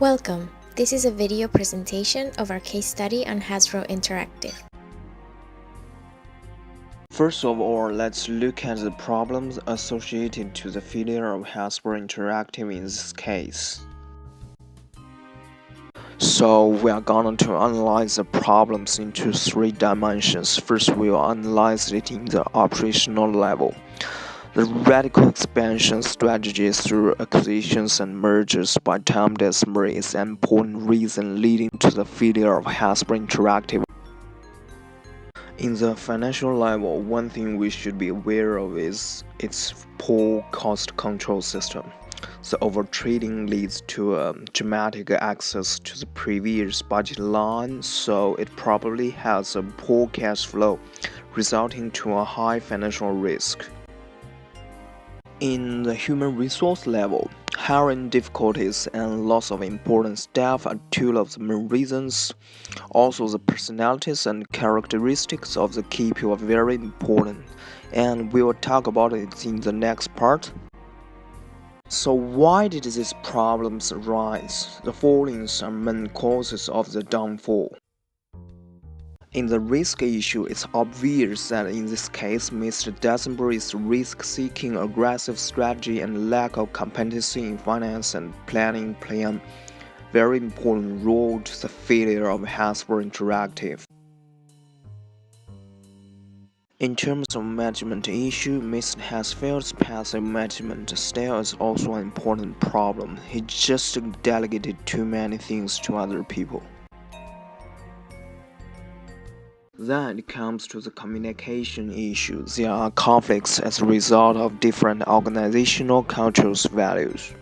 Welcome. This is a video presentation of our case study on Hasbro Interactive. First of all, let's look at the problems associated to the failure of Hasbro Interactive in this case. So we are going to analyze the problems into three dimensions. First, we will analyze it in the operational level. The radical expansion strategy through acquisitions and mergers by Tom Desmarais is an important reason leading to the failure of Hasbro Interactive. In the financial level, one thing we should be aware of is its poor cost control system. The overtrading leads to dramatic access to the previous budget line, so it probably has a poor cash flow, resulting to a high financial risk. In the human resource level, hiring difficulties and loss of important staff are two of the main reasons. Also, the personalities and characteristics of the key people are very important, and we will talk about it in the next part. So why did these problems arise? The following are main causes of the downfall. In the risk issue, it's obvious that in this case, Mr. Desmarais' risk-seeking, aggressive strategy and lack of competency in finance and planning play a very important role to the failure of Hasbro Interactive. In terms of management issue, Mr. Hasfeld's passive management style is also an important problem. He just delegated too many things to other people. Then it comes to the communication issue. There are conflicts as a result of different organizational cultures values.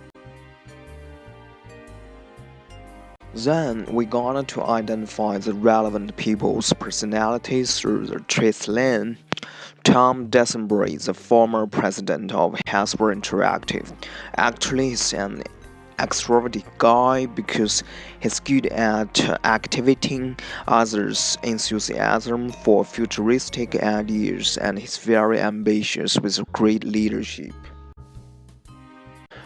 Then we got to identify the relevant people's personalities through the trace line. Tom Desmarais, the former president of Hasbro Interactive, actually is an extroverted guy because he's good at activating others' enthusiasm for futuristic ideas, and he's very ambitious with great leadership.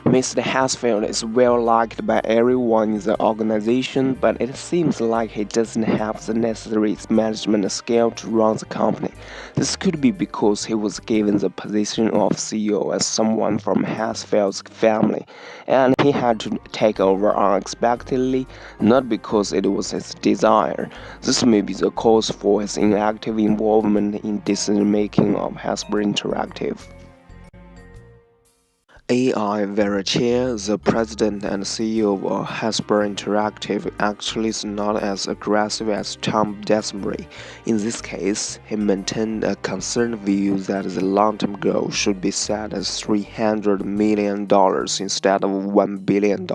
Mr. Hasfeld is well liked by everyone in the organization, but it seems like he doesn't have the necessary management skill to run the company. This could be because he was given the position of CEO as someone from Hasfeld's family, and he had to take over unexpectedly, not because it was his desire. This may be the cause for his inactive involvement in decision-making of Hasbro Interactive. A.I. Verachia, the president and CEO of Hasbro Interactive, actually is not as aggressive as Tom Desmarais. In this case, he maintained a concerned view that the long-term goal should be set as $300 million instead of $1 billion.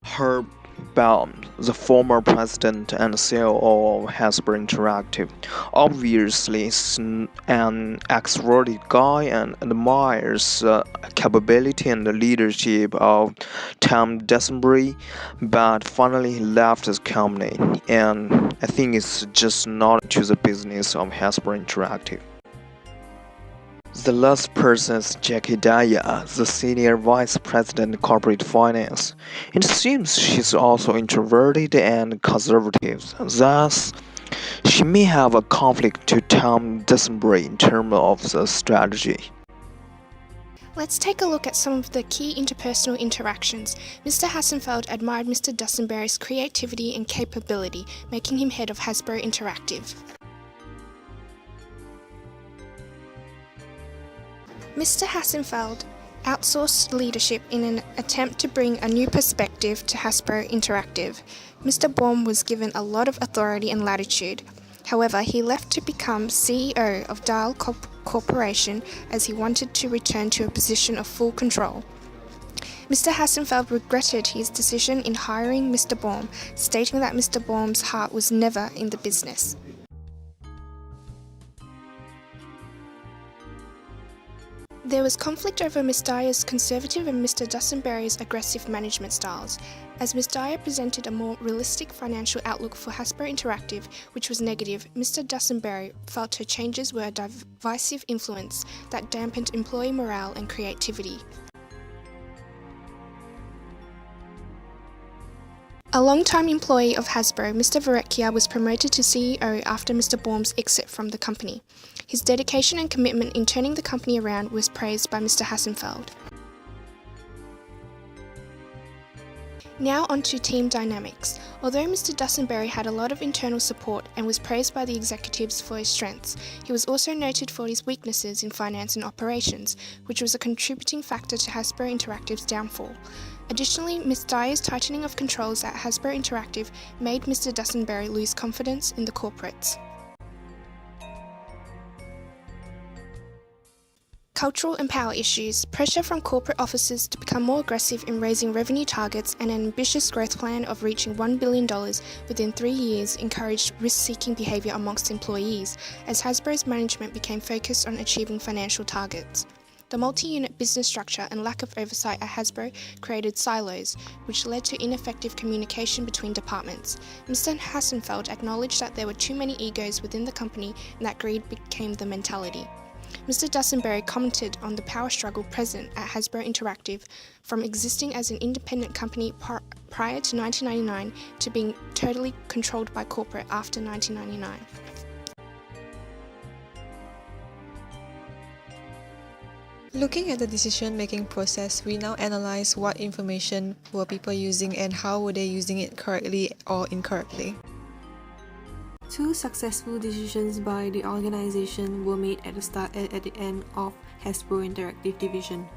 Herb Baum, the former president and CEO of Hasbro Interactive, obviously is an extroverted guy and admires the capability and the leadership of Tom Desmarais, but finally he left the company, and I think it's just not to the business of Hasbro Interactive. The last person is Jackie Daya, the Senior Vice President Corporate Finance. It seems she's also introverted and conservative, thus she may have a conflict to Tom Desmarais in terms of the strategy. Let's take a look at some of the key interpersonal interactions. Mr. Hassenfeld admired Mr. Desmarais' creativity and capability, making him head of Hasbro Interactive. Mr. Hassenfeld outsourced leadership in an attempt to bring a new perspective to Hasbro Interactive. Mr. Baum was given a lot of authority and latitude. However, he left to become CEO of Dial Corporation as he wanted to return to a position of full control. Mr. Hassenfeld regretted his decision in hiring Mr. Baum, stating that Mr. Baum's heart was never in the business. There was conflict over Ms. Dyer's conservative and Mr. Desmarais' aggressive management styles, as Ms. Dyer presented a more realistic financial outlook for Hasbro Interactive, which was negative. Mr. Desmarais felt her changes were a divisive influence that dampened employee morale and creativity. A long-time employee of Hasbro, Mr. Verrecchia was promoted to CEO after Mr. Baum's exit from the company. His dedication and commitment in turning the company around was praised by Mr. Hassenfeld. Now on to team dynamics. Although Mr. Dusenberry had a lot of internal support and was praised by the executives for his strengths, he was also noted for his weaknesses in finance and operations, which was a contributing factor to Hasbro Interactive's downfall. Additionally, Ms. Dyer's tightening of controls at Hasbro Interactive made Mr. Dusenberry lose confidence in the corporates. Cultural and power issues, pressure from corporate officers to become more aggressive in raising revenue targets and an ambitious growth plan of reaching $1 billion within 3 years encouraged risk-seeking behaviour amongst employees, as Hasbro's management became focused on achieving financial targets. The multi-unit business structure and lack of oversight at Hasbro created silos, which led to ineffective communication between departments. Mr. Hassenfeld acknowledged that there were too many egos within the company and that greed became the mentality. Mr. Dusenberry commented on the power struggle present at Hasbro Interactive, from existing as an independent company prior to 1999 to being totally controlled by corporate after 1999. Looking at the decision-making process, we now analyze what information were people using and how were they using it correctly or incorrectly. Two successful decisions by the organization were made at the start and at the end of Hasbro Interactive division.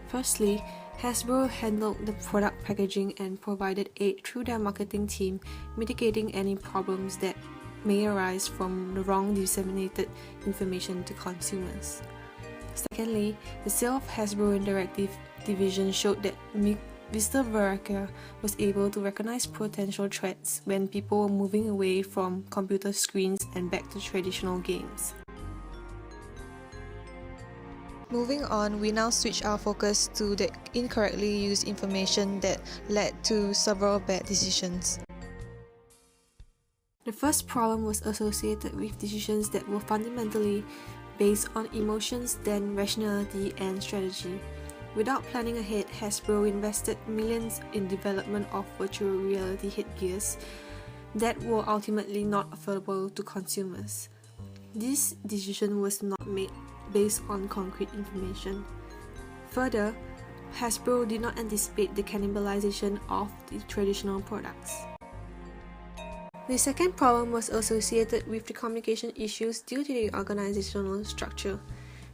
Firstly, Hasbro handled the product packaging and provided aid through their marketing team, mitigating any problems that may arise from the wrong disseminated information to consumers. Secondly, the sale of Hasbro Interactive division showed that Mr. Verrecchia was able to recognize potential threats when people were moving away from computer screens and back to traditional games. Moving on, we now switch our focus to the incorrectly used information that led to several bad decisions. The first problem was associated with decisions that were fundamentally based on emotions than rationality and strategy. Without planning ahead, Hasbro invested millions in development of virtual reality headgears that were ultimately not affordable to consumers. This decision was not made based on concrete information. Further, Hasbro did not anticipate the cannibalization of the traditional products. The second problem was associated with the communication issues due to the organizational structure.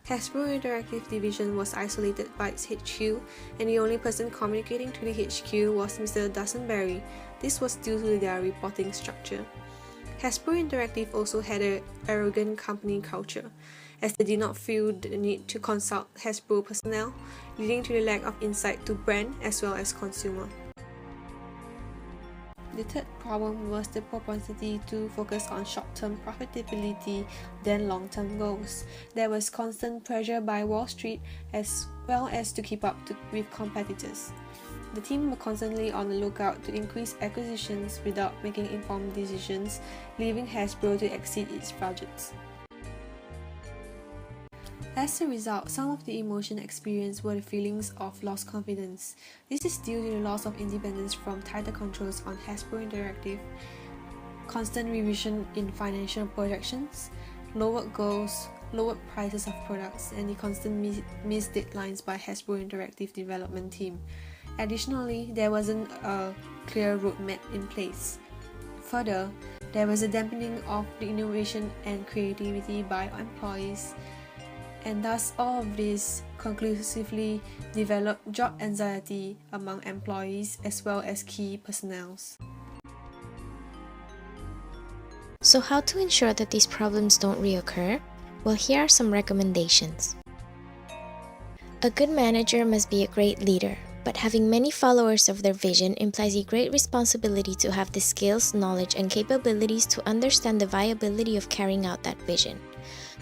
Hasbro Interactive division was isolated by its HQ, and the only person communicating to the HQ was Mr. Dusenberry. This was due to their reporting structure. Hasbro Interactive also had an arrogant company culture, as they did not feel the need to consult Hasbro personnel, leading to the lack of insight to brand as well as consumer. The third problem was the propensity to focus on short-term profitability than long-term goals. There was constant pressure by Wall Street as well as to keep up with competitors. The team were constantly on the lookout to increase acquisitions without making informed decisions, leaving Hasbro to exceed its budgets. As a result, some of the emotion experienced were the feelings of lost confidence. This is due to the loss of independence from tighter controls on Hasbro Interactive, constant revision in financial projections, lowered goals, lowered prices of products, and the constant missed deadlines by Hasbro Interactive development team. Additionally, there wasn't a clear roadmap in place. Further, there was a dampening of the innovation and creativity by employees, and thus all of this conclusively developed job anxiety among employees as well as key personnel. So how to ensure that these problems don't reoccur? Well, here are some recommendations. A good manager must be a great leader, but having many followers of their vision implies a great responsibility to have the skills, knowledge, and capabilities to understand the viability of carrying out that vision.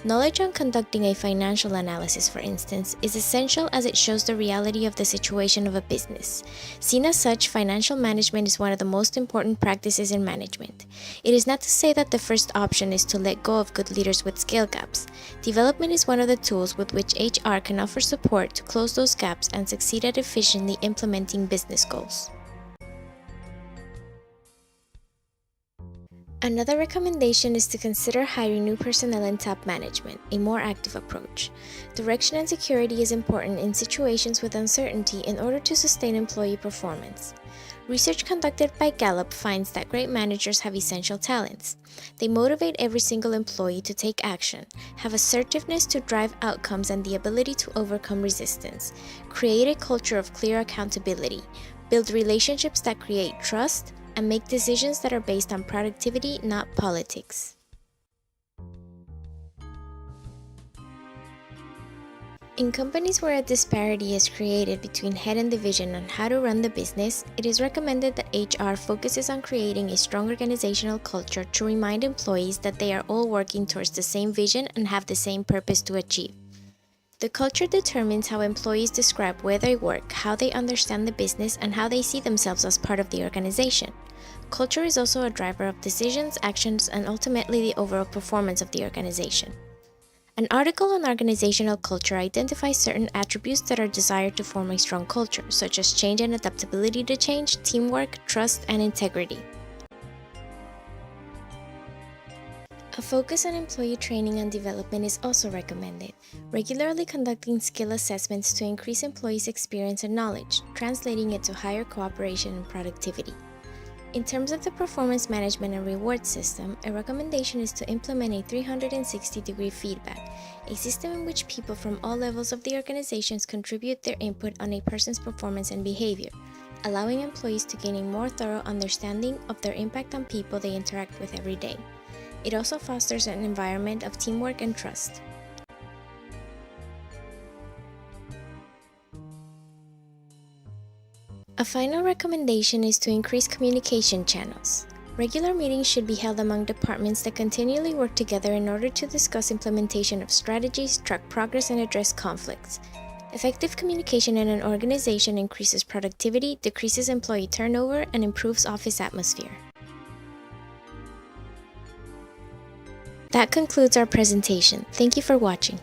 Knowledge on conducting a financial analysis, for instance, is essential as it shows the reality of the situation of a business. Seen as such, financial management is one of the most important practices in management. It is not to say that the first option is to let go of good leaders with skill gaps. Development is one of the tools with which HR can offer support to close those gaps and succeed at efficiently implementing business goals. Another recommendation is to consider hiring new personnel in top management, a more active approach. Direction and security is important in situations with uncertainty in order to sustain employee performance. Research conducted by Gallup finds that great managers have essential talents. They motivate every single employee to take action, have assertiveness to drive outcomes and the ability to overcome resistance, create a culture of clear accountability, build relationships that create trust, and make decisions that are based on productivity, not politics. In companies where a disparity is created between head and division on how to run the business, it is recommended that HR focuses on creating a strong organizational culture to remind employees that they are all working towards the same vision and have the same purpose to achieve. The culture determines how employees describe where they work, how they understand the business, and how they see themselves as part of the organization. Culture is also a driver of decisions, actions, and ultimately the overall performance of the organization. An article on organizational culture identifies certain attributes that are desired to form a strong culture, such as change and adaptability to change, teamwork, trust, and integrity. A focus on employee training and development is also recommended, regularly conducting skill assessments to increase employees' experience and knowledge, translating it to higher cooperation and productivity. In terms of the performance management and reward system, a recommendation is to implement a 360-degree feedback, a system in which people from all levels of the organizations contribute their input on a person's performance and behavior, allowing employees to gain a more thorough understanding of their impact on people they interact with every day. It also fosters an environment of teamwork and trust. A final recommendation is to increase communication channels. Regular meetings should be held among departments that continually work together in order to discuss implementation of strategies, track progress, and address conflicts. Effective communication in an organization increases productivity, decreases employee turnover, and improves office atmosphere. That concludes our presentation. Thank you for watching.